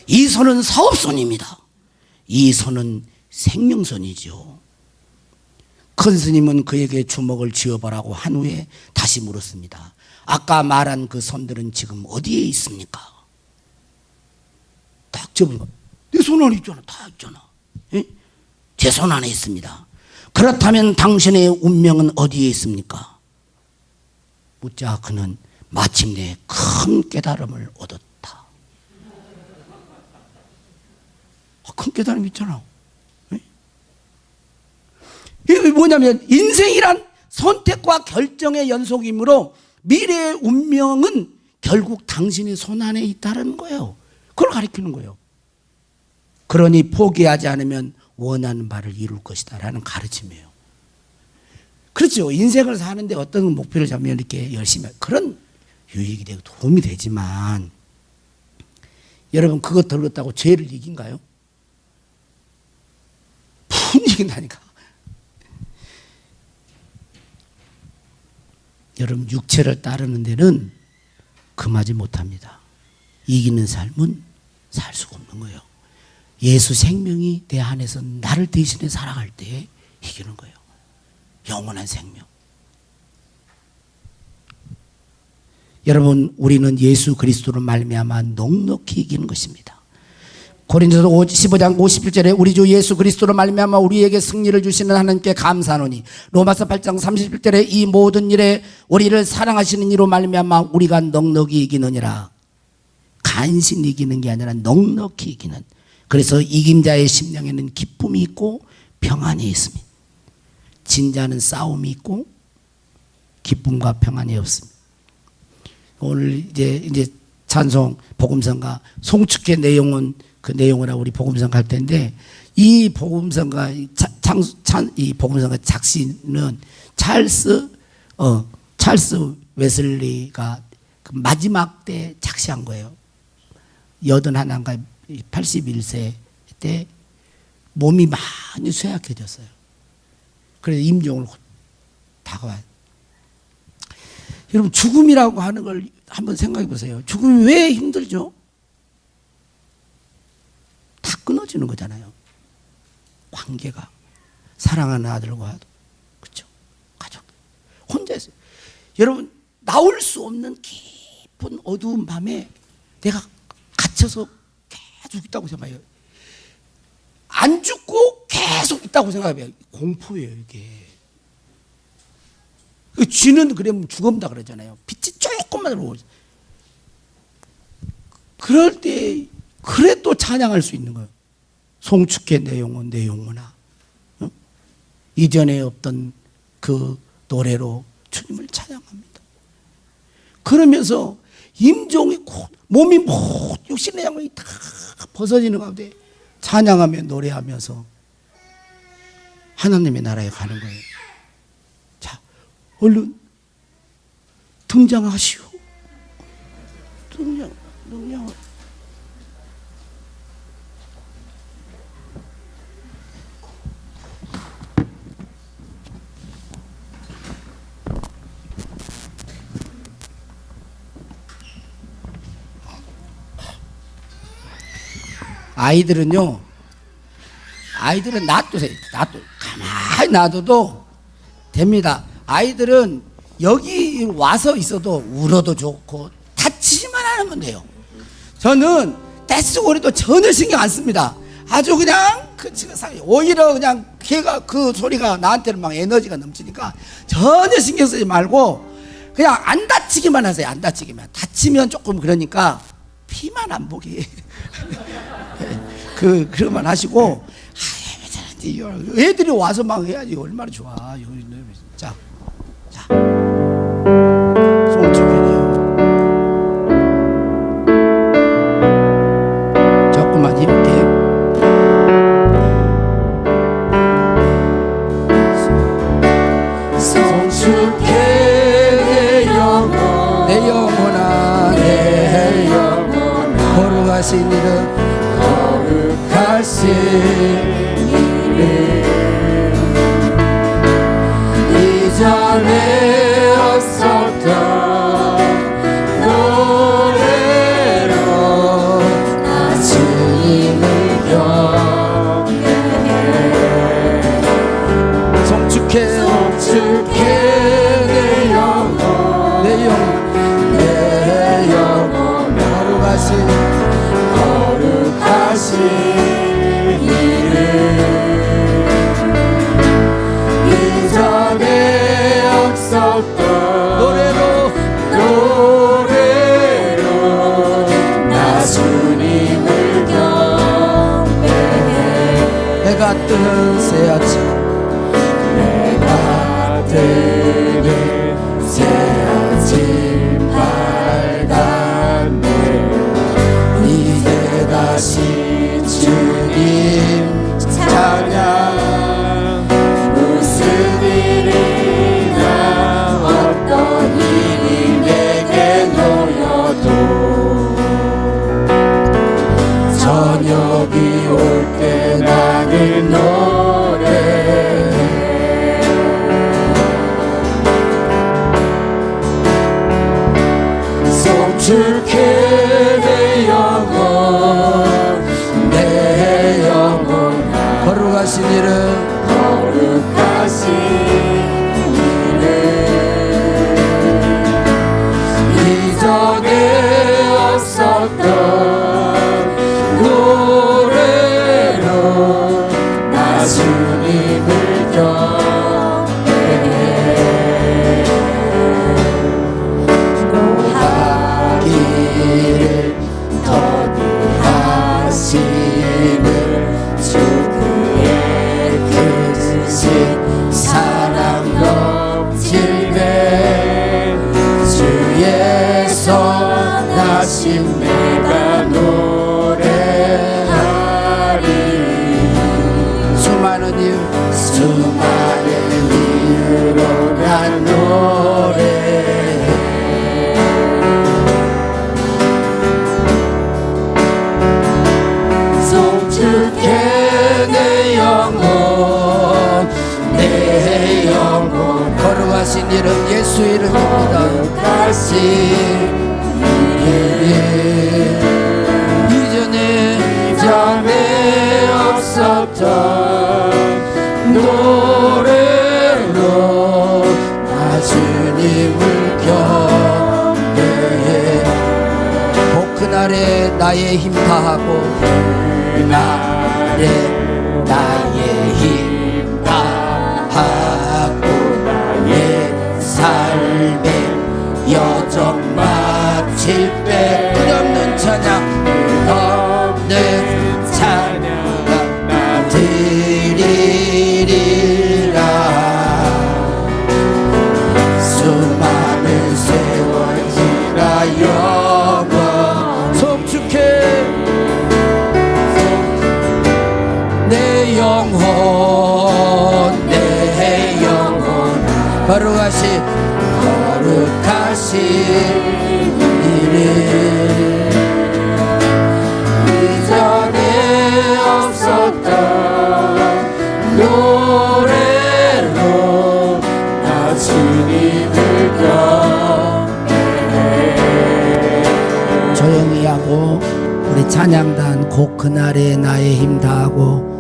이 선은 사업선입니다. 이 선은 생명선이죠. 큰 스님은 그에게 주먹을 쥐어보라고 한 후에 다시 물었습니다. 아까 말한 그 선들은 지금 어디에 있습니까? 딱 접으니까 내 손 안에 있잖아. 다 있잖아. 제 손 안에 있습니다. 그렇다면 당신의 운명은 어디에 있습니까? 묻자 그는 마침내 큰 깨달음을 얻었다. 큰 깨달음이 있잖아. 이게 뭐냐면 인생이란 선택과 결정의 연속이므로 미래의 운명은 결국 당신의 손 안에 있다는 거예요. 그걸 가리키는 거예요. 그러니 포기하지 않으면 원하는 바를 이룰 것이다 라는 가르침이에요. 그렇죠. 인생을 사는데 어떤 목표를 잡으면 이렇게 열심히 그런 유익이 되고 도움이 되지만 여러분 그거 들었다고 죄를 이긴가요? 푼 이긴다니까. 여러분 육체를 따르는 데는 금하지 못합니다. 이기는 삶은 살 수가 없는 거예요. 예수 생명이 내 안에서 나를 대신해 살아갈 때 이기는 거예요. 영원한 생명. 여러분 우리는 예수 그리스도로 말미암아 넉넉히 이기는 것입니다. 고린도서 15장 51절에 우리 주 예수 그리스도로 말미암아 우리에게 승리를 주시는 하나님께 감사하노니 로마서 8장 31절에 이 모든 일에 우리를 사랑하시는 이로 말미암아 우리가 넉넉히 이기느니라. 간신히 이기는 게 아니라 넉넉히 이기는. 그래서 이긴 자의 심령에는 기쁨이 있고 평안이 있습니다. 진 자는 싸움이 있고 기쁨과 평안이 없습니다. 오늘 이제 찬송 복음성가 송축회 내용은 그 내용을 우리 복음성가 할 텐데 이 복음성가 이 복음성가 작시는 찰스 웨슬리가 그 마지막 때 작시한 거예요. 81인가 81세 때 몸이 많이 쇠약해졌어요. 그래서 임종을 다가와요. 여러분 죽음이라고 하는 걸 한번 생각해 보세요. 죽음이 왜 힘들죠? 다 끊어지는 거잖아요. 관계가 사랑하는 아들과 그렇죠? 가족 혼자 있어요. 여러분 나올 수 없는 깊은 어두운 밤에 내가 갇혀서 계속 있다고 생각해요. 안 죽고 계속 있다고 생각해요. 공포예요 이게. 쥐는 그러면 죽음다 그러잖아요. 빛이 조금만 들어오고 그럴 때 그래 또 찬양할 수 있는 거예요. 송축회 내 영혼 내 영혼아. 이전에 없던 그 노래로 주님을 찬양합니다. 그러면서 임종이 몸이 못 육신의 양이 다 벗어지는 가운데 찬양하며 노래하면서 하나님의 나라에 가는 거예요. 자, 얼른 등장하시오. 등장. 아이들은 놔두세요. 가만히 놔둬도 됩니다. 아이들은 여기 와서 있어도 울어도 좋고 다치지만 않으면 돼요. 저는 떼쓰고리도 전혀 신경 안 씁니다. 아주 그냥 오히려 그냥 걔가 그 소리가 나한테는 막 에너지가 넘치니까 전혀 신경 쓰지 말고 그냥 안 다치기만 하세요. 안 다치기만. 다치면 조금 그러니까 피만 안 보게 그러만 하시고 애들이 와서 막 해야지 얼마나 좋아. 자 송축회네요. 조금만 이렇게
송축회 내 영혼
내 영혼아
내 영혼아
거룩하신 이름
거룩하신 이름 이전에 거룩하신 이름 이전에 없었던
노래로 나
주님을 경배해
해가 뜨는 새 아침
내가 뜨는 새 아침 밝았네 이제 다시 주님 찬양 무슨 일이나 어떤 일이 내게 놓여도 저녁이 올 때 나는 노래해 송축해 내 영혼 내 영혼
거룩하신 이름
거룩하신 이름 이전에 없었던 노래로 나 주님을 경배해 노하기를 더디하시는 주 그의 크신 사랑 넘칠 때 주의 선하심 내가 노래하리
수많은 이유
수많은 이유로 난 노래해 송축해 내 영혼 내 영혼
거룩하신 이름 예수 이름입니다.
거룩하신 이름 이전에 없었던 노래로 나 주님을 경배해
복 그날에 나의 힘 다하고
그날에 나의 힘 다하고 나의 삶의 여정 마칠 때
끝없는 찬양
끝없는 찬양 나 드리리라 수많은 세월 지나 영원
송축해 내 영혼
내 영혼
거룩하신
이름 이전에 없었던 노래로 나 주님을 경배해
조용히 하고 우리 찬양단 곡 그날에 나의 힘 다하고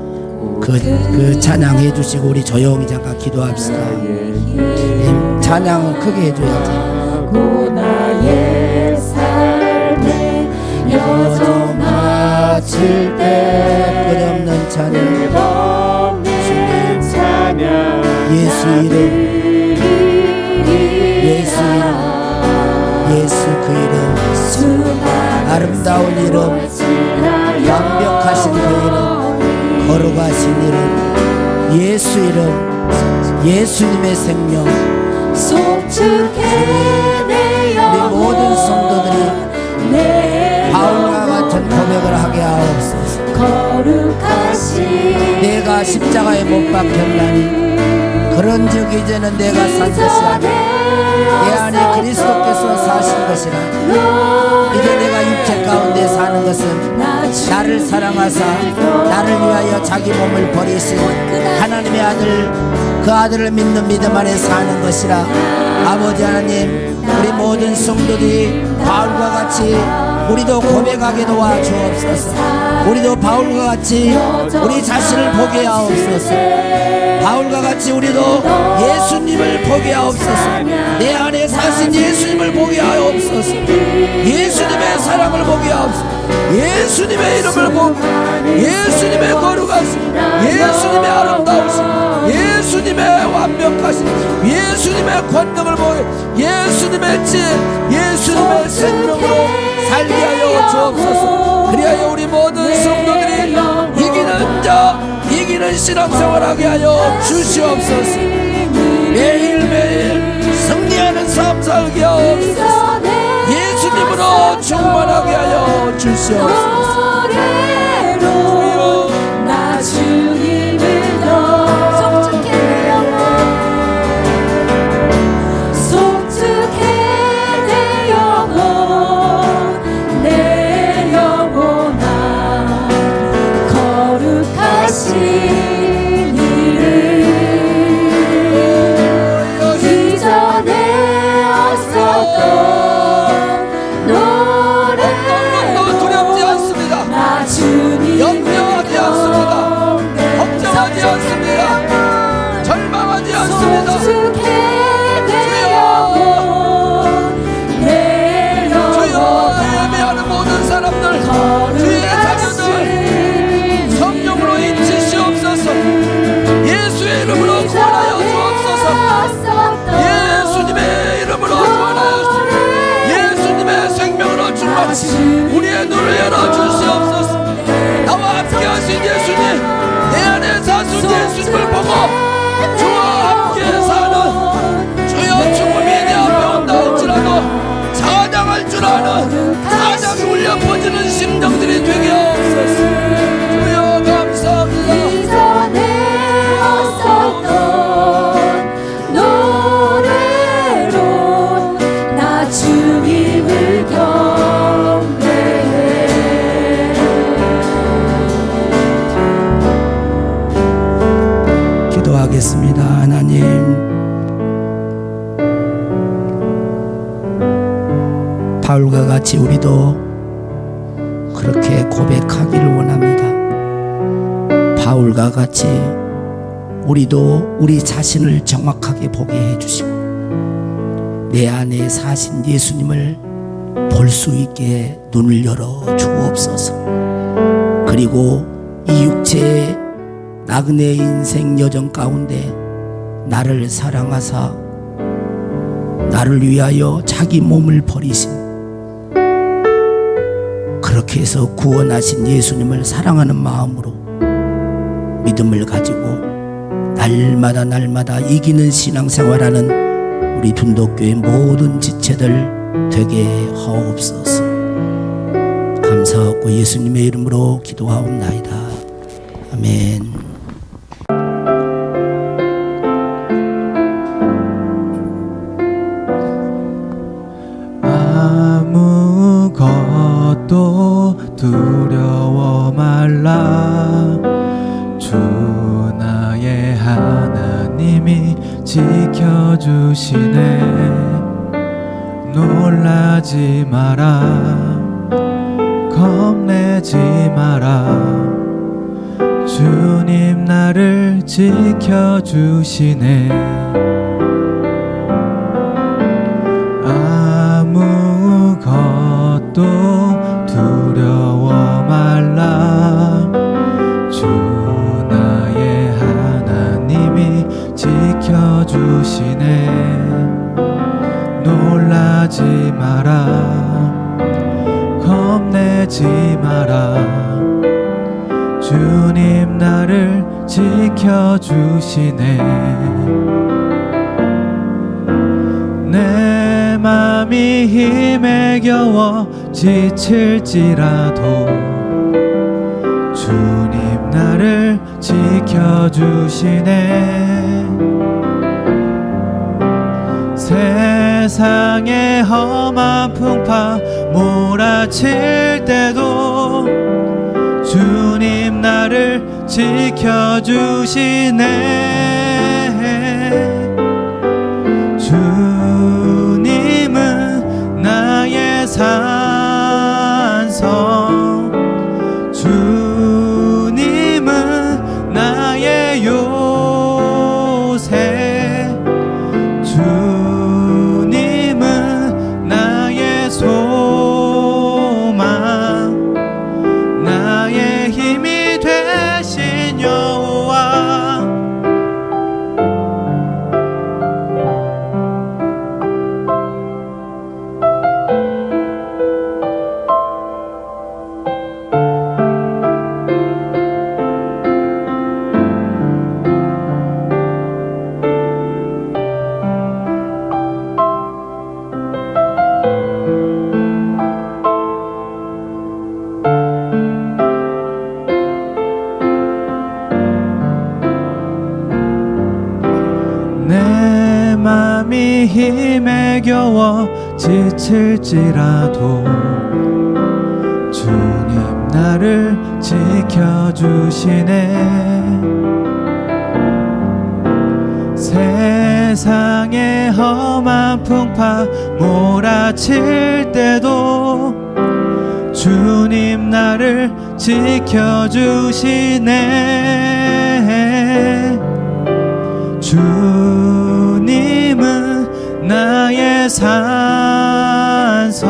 그 찬양해 주시고 우리 조용히 잠깐 기도합시다. 찬양 크게 해줘야지.
고 나의 삶의 여정 마칠 때
끝없는 찬양
끝없는 찬양
예수 이름 예수 이름 예수 그 이름 아름다운 이름 완벽하신 그 이름 거룩하신 이름 예수 이름 예수님의 생명
송축해 내
우리
영혼
모든 성도들이
내
바울과
영혼
같은 고백을 하게 하옵소서.
거룩하신
내가 십자가에 못 박혔나니 그런즉 이제는 내가 산 것이 아니라 내 안에 그리스도께서 사신 것이라. 이제 내가 육체 가운데 사는 것은 나를 사랑하사 나를 위하여 자기 몸을 버리신 하나님의 아들 그 아들을 믿는 믿음 안에 사는 것이라. 아버지 하나님 우리 모든 성도들이 바울과 같이 우리도 고백하게 도와주옵소서. 우리도 바울과 같이 우리 자신을 보게 하옵소서. 바울과 같이 우리도 예수님을 보게 하옵소서. 내 안에 사신 예수님을 보게 하옵소서. 예수님의 사랑을 보게 하옵소서. 예수님의 이름을 보고, 예수님의 거룩하심, 예수님의 아름다우심, 예수님의 완벽하심, 예수님의 권능을 보고, 예수님의 지혜, 예수님의 생명으로 살게 하여 주옵소서. 그리하여 우리 모든 성도들이 이기는 자, 이기는 신앙생활하게 하여 주시옵소서. 매일매일 승리하는 삶 살게 하옵소서. 예수님으로 충만하게 하여 주시옵소서.
노래로 나 주님을 더 송축해 내 영혼, 송축해 내 영혼, 내 영혼아 거룩하신 이를 이전에 없었던
염려하지 않습니다. 걱정하지 않습니다. 절망하지 않습니다. 주여 예배하는 모든 사람들, 주의 자녀들 성령으로 인치시옵소서. 예수의 이름으로 구원하여 주옵소서. 예수님의 이름으로 구원하여 주옵소서. 예수님의 생명으로 충만하시 우리의 눈을 열어주시옵소서. 나와 함께 하신 예수님, 내 안에 사신 예수님을 보고 주와 함께 사는, 주여 죽음이 내 앞에 온다 할지라도 찬양할 줄 아는 찬양이 울려 퍼지는 심정들이 되게 하옵소서. 주여 감사합니다.
이전에 없었던 노래로 나 주님을 경배해.
기도하겠습니다. 하나님, 바울과 같이 우리도 그렇게 고백하기를 원합니다. 바울과 같이 우리도 우리 자신을 정확하게 보게 해주시고 내 안에 사신 예수님을 볼 수 있게 눈을 열어 주옵소서. 그리고 이 육체의 나그네 인생 여정 가운데 나를 사랑하사 나를 위하여 자기 몸을 버리신, 그렇게 해서 구원하신 예수님을 사랑하는 마음으로 믿음을 가지고 날마다 이기는 신앙생활하는 우리 둔덕교회 모든 지체들 되게 하옵소서. 감사하고 예수님의 이름으로 기도하옵나이다. 아멘.
아무것도 두려워 말라. 주 나의 하나님이 지켜주시네. 놀라지 마라, 겁내지 마라. 주님 나를 지켜주시네. 아무것도 두려워 말라. 주 나의 하나님이 지켜주시네. 놀라지 마라, 겁내지 마라. 주님 나를 지켜주시네. 내 맘이 힘에 겨워 지칠지라도 주님 나를 지켜주시네. 세상의 험한 풍파 몰아칠 때도 주님 나를 지켜주시네. 주님은 나의 삶 힘에 겨워 지칠지라도 주님 나를 지켜주시네. 세상의 험한 풍파 몰아칠 때도 주님 나를 지켜주시네. 주님은 나의 산성,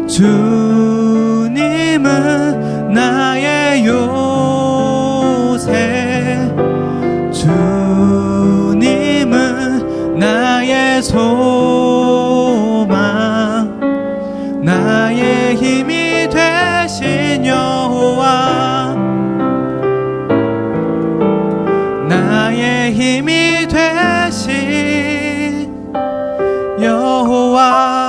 주님은 나의 요새, 주님은 나의 소망, 나의 힘이 되신 여호와, 나의 힘이 되신 여호와.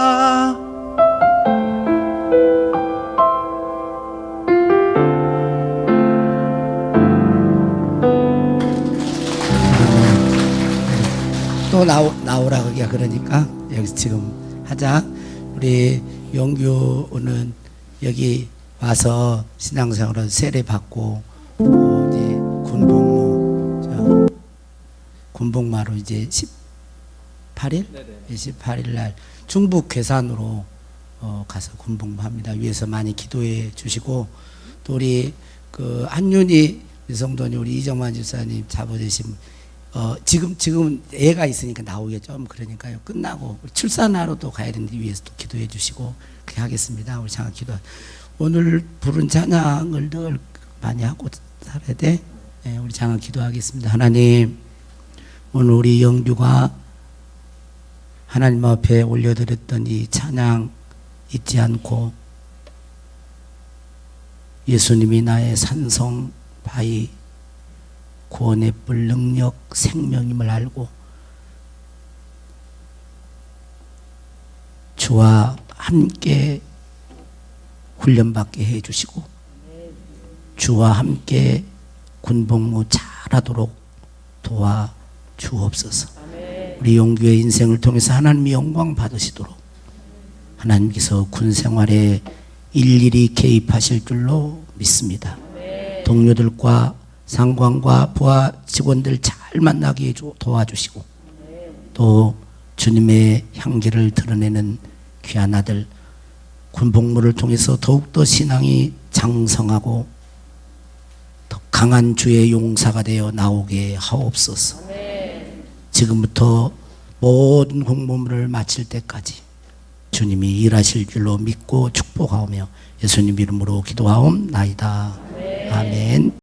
또 나오라 그게 그러니까 여기서 지금 하자. 우리 영규는 여기 와서 신앙생활을 세례 받고 이제 군복무로 이제 18일? 18일 날 중북 괴산으로 가서 군복무합니다. 위에서 많이 기도해 주시고, 또 우리 그 한윤희 성도님, 우리 이정만 집사님 잡아주신 지금 애가 있으니까 나오겠죠. 그러니까요. 끝나고 출산하러 또 가야 되는데 위에서 또 기도해 주시고 그렇게 하겠습니다. 우리 장학 기도. 오늘 부른 찬양을 늘 많이 하고 살아야 돼. 네, 우리 장학 기도하겠습니다. 하나님, 오늘 우리 영규가 하나님 앞에 올려드렸던 이 찬양 잊지 않고 예수님이 나의 산성 바위 구원의 뿔 능력 생명임을 알고 주와 함께 훈련받게 해주시고 주와 함께 군복무 잘하도록 도와주옵소서. 우리 용규의 인생을 통해서 하나님의 영광 받으시도록 하나님께서 군 생활에 일일이 개입하실 줄로 믿습니다. 동료들과 상관과 부하 직원들 잘 만나게 도와주시고 또 주님의 향기를 드러내는 귀한 아들 군복무를 통해서 더욱더 신앙이 장성하고 더 강한 주의 용사가 되어 나오게 하옵소서. 지금부터 모든 공무를 마칠 때까지 주님이 일하실 줄로 믿고 축복하오며 예수님 이름으로 기도하옵나이다. 아멘.